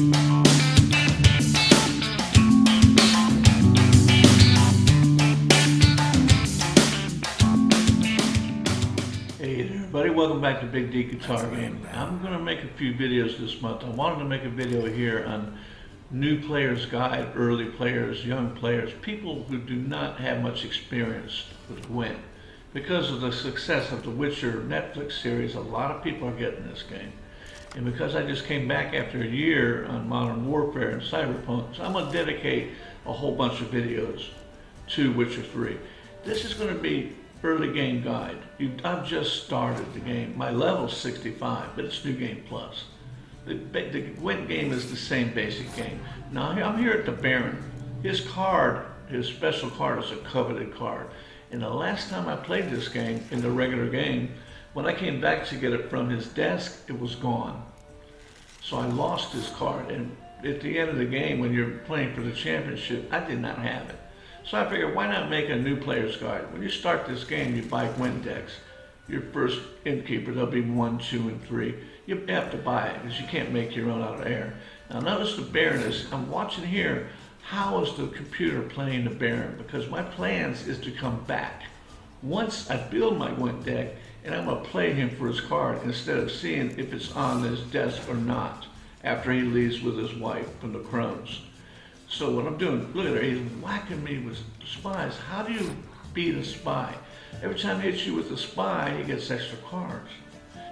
Hey there everybody, welcome back to Big D Guitar Game. I'm going to make a few videos this month. I wanted to make a video here on new players guide, early players, young players, people who do not have much experience with Gwent. Because of the success of the Witcher Netflix series, a lot of people are getting this game. And because I just came back after a year on Modern Warfare and Cyberpunk, so I'm going to dedicate a whole bunch of videos to Witcher 3. This is going to be early game guide. I've just started the game. My level's 65, but it's New Game Plus. The Gwent game is the same basic game. Now I'm here at the Baron. His card, his special card, is a coveted card. And the last time I played this game, in the regular game, when I came back to get it from his desk, it was gone. So I lost his card. And at the end of the game, when you're playing for the championship, I did not have it. So I figured, why not make a new player's guide? When you start this game, you buy Gwent decks. Your first innkeeper, there'll be 1, 2, and 3. You have to buy it because you can't make your own out of air. Now notice the Baron is, I'm watching here, how is the computer playing the Baron? Because my plans is to come back. Once I build my Gwent deck, and I'm going to play him for his card instead of seeing if it's on his desk or not after he leaves with his wife from the Crones. So what I'm doing, look at her, he's whacking me with spies. How do you beat a spy? Every time he hits you with a spy, he gets extra cards.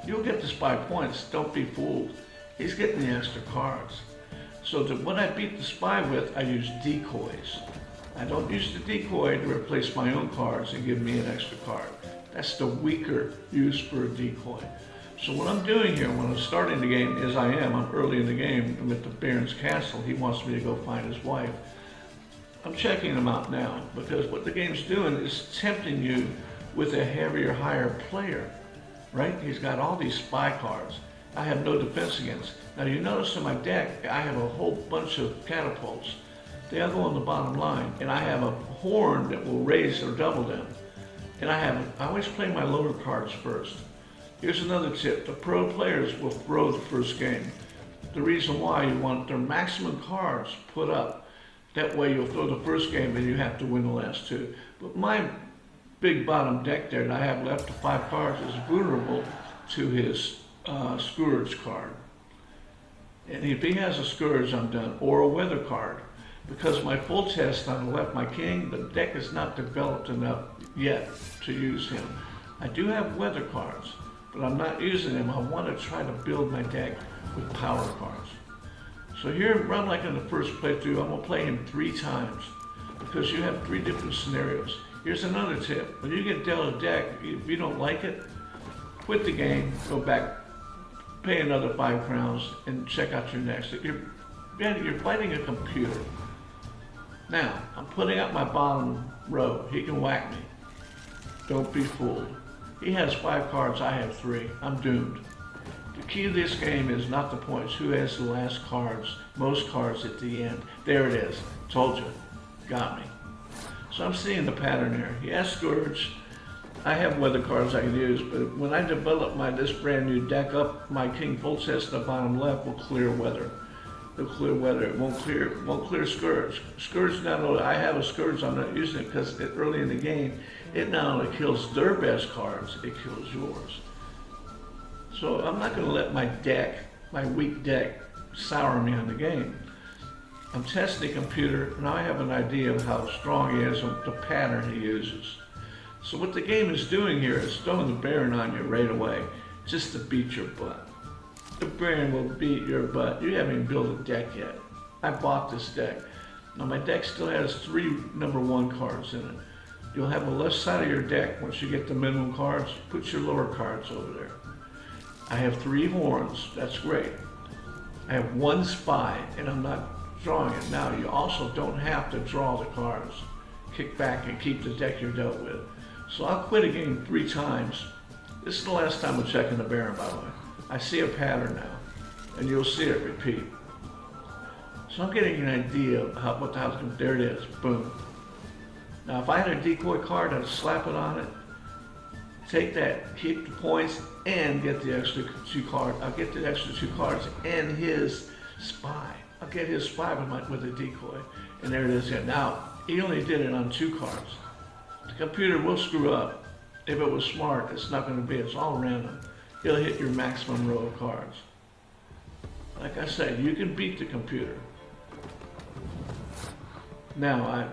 You'll get the spy points, don't be fooled. He's getting the extra cards. So when I beat the spy with, I use decoys. I don't use the decoy to replace my own cards and give me an extra card. That's the weaker use for a decoy. So what I'm doing here when I'm starting the game is I'm early in the game. I'm at the Baron's castle. He wants me to go find his wife. I'm checking him out now because what the game's doing is tempting you with a heavier, higher player, right? He's got all these spy cards. I have no defense against. Now you notice in my deck, I have a whole bunch of catapults. They all go on the bottom line, and I have a horn that will raise or double them. And I always play my lower cards first. Here's another tip. The pro players will throw the first game. The reason why, you want their maximum cards put up. That way you'll throw the first game and you have to win the last 2. But my big bottom deck there that I have left of 5 cards is vulnerable to his Scourge card. And if he has a Scourge, I'm done. Or a Weather card. Because my full test on the left, my king, the deck is not developed enough yet to use him. I do have Weather cards, but I'm not using them. I want to try to build my deck with power cards. So here, run like in the first playthrough, I'm going to play him 3 times because you have 3 different scenarios. Here's another tip. When you get dealt a deck, if you don't like it, quit the game, go back, pay another 5 crowns, and check out your next. You're fighting a computer. Now, I'm putting up my bottom row. He can whack me. Don't be fooled. He has 5 cards, I have 3. I'm doomed. The key to this game is not the points. Who has the last cards, most cards at the end. There it is. Told you. Got me. So I'm seeing the pattern here. He has Scourge. I have Weather cards I can use, but when I develop this brand new deck up, my King Full Test in the bottom left will clear Weather. It'll clear Weather. It won't clear Scourge. Scourge, not only, I have a Scourge, I'm not using it because early in the game, it not only kills their best cards, it kills yours. So I'm not going to let my deck, my weak deck, sour me on the game. I'm testing the computer, and I have an idea of how strong he is and the pattern he uses. So what the game is doing here is throwing the Baron on you right away, just to beat your butt. The Baron will beat your butt. You haven't even built a deck yet. I bought this deck. Now my deck still has 3 number 1 cards in it. You'll have the left side of your deck, once you get the minimum cards, put your lower cards over there. I have 3 horns, that's great. I have 1 spy, and I'm not drawing it. Now you also don't have to draw the cards. Kick back and keep the deck you're dealt with. So I'll quit a game 3 times. This is the last time I'm checking the Baron, by the way. I see a pattern now, and you'll see it repeat. So I'm getting an idea of what the outcome. There it is, boom. Now if I had a decoy card, I'd slap it on it, take that, keep the points, and get the extra 2 cards. I'll get the extra 2 cards and his Spy. I'll get his spy with a decoy. And there it is there. Now, he only did it on 2 cards. The computer will screw up. If it was smart, it's not going to be. It's all random. He'll hit your maximum row of cards. Like I said, you can beat the computer. Now, I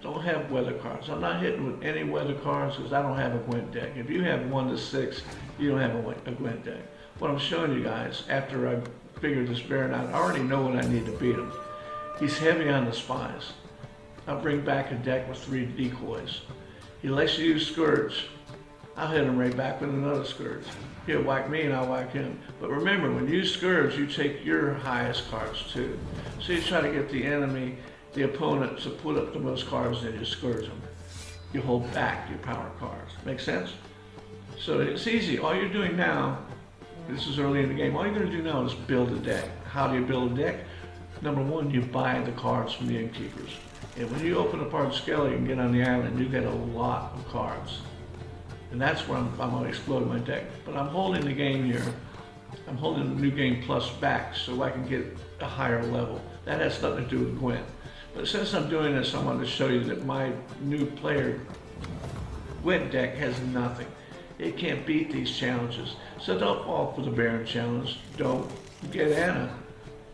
don't have weather cards. I'm not hitting with any weather cards because I don't have a Gwent deck. If you have 1 to 6, you don't have a Gwent deck. What I'm showing you guys, after I figured this Baron out, I already know what I need to beat him. He's heavy on the spies. I'll bring back a deck with 3 decoys. He likes to use Scourge. I'll hit him right back with another Scourge. He'll whack me and I'll whack him. But remember, when you Scourge, you take your highest cards too. So you try to get the enemy, the opponent, to put up the most cards and you Scourge them. You hold back your power cards. Make sense? So it's easy. All you're doing now, this is early in the game, all you're going to do now is build a deck. How do you build a deck? Number 1, you buy the cards from the innkeepers. And when you open up Ard Skelly and get on the island, you get a lot of cards. And that's where I'm going to explode my deck. But I'm holding the game here. I'm holding the new game plus back so I can get a higher level. That has nothing to do with Gwent. But since I'm doing this, I want to show you that my new player Gwent deck has nothing. It can't beat these challenges. So don't fall for the Baron challenge. Don't get Anna.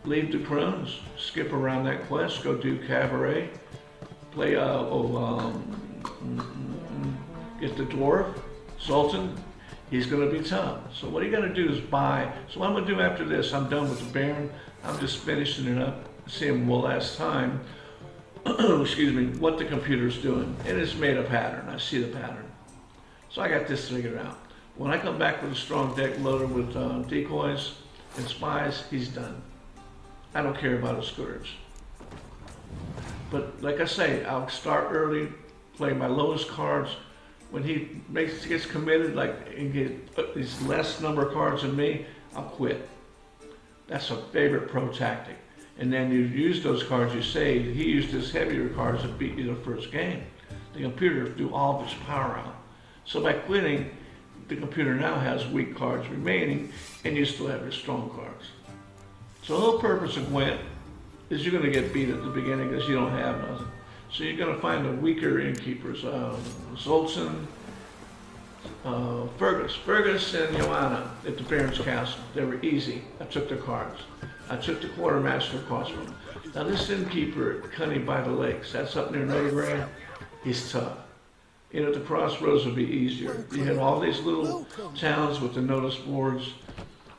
Leave the crones. Skip around that quest. Go do Cabaret. Play, get the dwarf. Sultan. He's going to be tough. So what you got to do is buy. So what I'm going to do after this, I'm done with the Baron. I'm just finishing it up. Seeing one last time. Excuse me, what the computer's doing. And it's made a pattern. I see the pattern. So I got this figured out. When I come back with a strong deck loaded with decoys and spies, he's done. I don't care about a Scourge. But like I say, I'll start early, play my lowest cards. When he gets committed, like and get these less number of cards than me, I'll quit. That's a favorite pro tactic. And then you use those cards you saved. He used his heavier cards to beat you the first game. The computer threw all of its power out. So by quitting, the computer now has weak cards remaining, and you still have your strong cards. So the whole purpose of Gwent is you're going to get beat at the beginning because you don't have nothing. So you're going to find the weaker innkeepers, Zoltan, Fergus and Joanna at the Baron's Castle. They were easy. I took their cards. I took the quartermaster across from them. Now this innkeeper at Cunny by the Lakes, that's up near Novigrad, he's tough. And at the crossroads will be easier. You have all these little towns with the notice boards.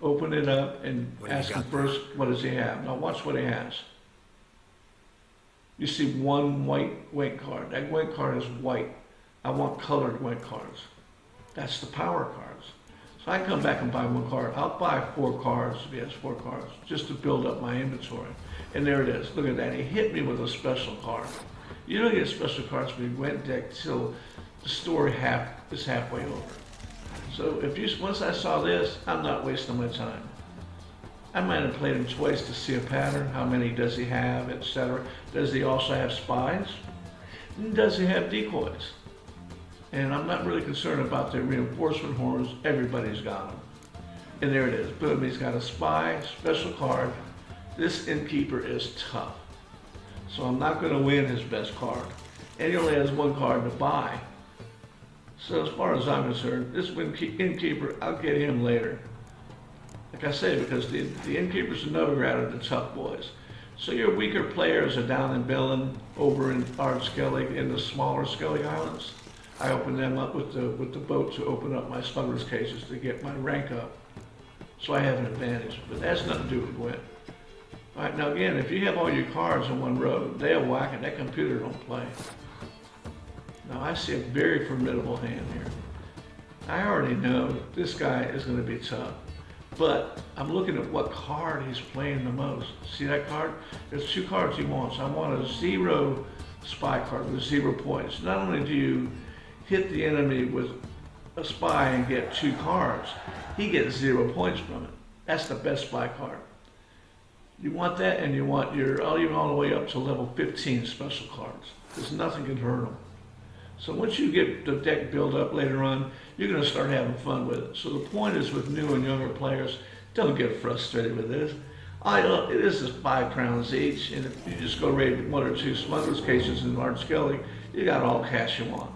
Open it up and ask him first, what does he have? Now watch what he has. You see 1 white Gwent card. That Gwent card is white. I want colored Gwent cards. That's the power cards. So I come back and buy 1 card. I'll buy 4 cards if he has 4 cards, just to build up my inventory. And there it is. Look at that. He hit me with a special card. You don't get special cards for your Gwent deck till the story is halfway over. So once I saw this, I'm not wasting my time. I might have played him twice to see a pattern. How many does he have, etc. Does he also have spies? And does he have decoys? And I'm not really concerned about the reinforcement horns. Everybody's got them. And there it is. Boom, he's got a spy, special card. This innkeeper is tough. So I'm not going to win his best card. And he only has 1 card to buy. So as far as I'm concerned, this innkeeper, I'll get him later. Like I say, because the innkeepers in Novigrad are the tough boys. So your weaker players are down in Billin, over in Ard Skellig, in the smaller Skellig Islands. I open them up with the boat to open up my smugglers' cages to get my rank up. So I have an advantage, but that's nothing to do with Gwent. All right, now again, if you have all your cards in 1 row, they'll whack it. That computer don't play. Now I see a very formidable hand here. I already know this guy is going to be tough, but I'm looking at what card he's playing the most. See that card? There's 2 cards he wants. I want a 0 spy card with 0 points. Not only do you hit the enemy with a spy and get 2 cards, he gets 0 points from it. That's the best spy card. You want that, and you want all the way up to level 15 special cards, because nothing can hurt them. So once you get the deck built up later on, you're going to start having fun with it. So the point is with new and younger players, don't get frustrated with this. This is 5 crowns each, and if you just go raid 1 or 2 smugglers cases in Large Skelly, you got all cash you want.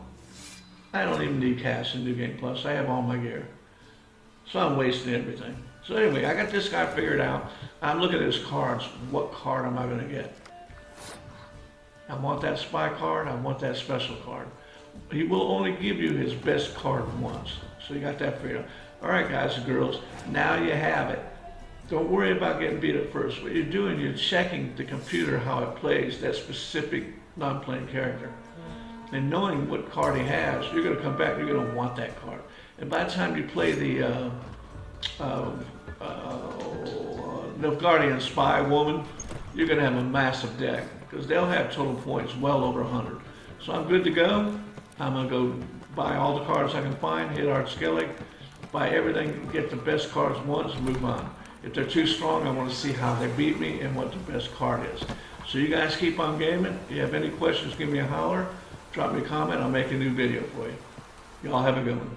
I don't even need cash in New Game Plus. I have all my gear. So I'm wasting everything. So anyway, I got this guy figured out. I'm looking at his cards. What card am I going to get? I want that spy card. I want that special card. He will only give you his best card once. So you got that figured out. All right, guys and girls, now you have it. Don't worry about getting beat at first. What you're doing, you're checking the computer how it plays that specific non-playing character. And knowing what card he has, you're going to come back, you're going to want that card. And by the time you play the Nilfgaardian Spy Woman, you're going to have a massive deck because they'll have total points well over 100. So I'm good to go. I'm going to go buy all the cards I can find, hit Art Skellig, buy everything, get the best cards once, and move on. If they're too strong, I want to see how they beat me and what the best card is. So you guys keep on gaming. If you have any questions, give me a holler. Drop me a comment. I'll make a new video for you. Y'all have a good one.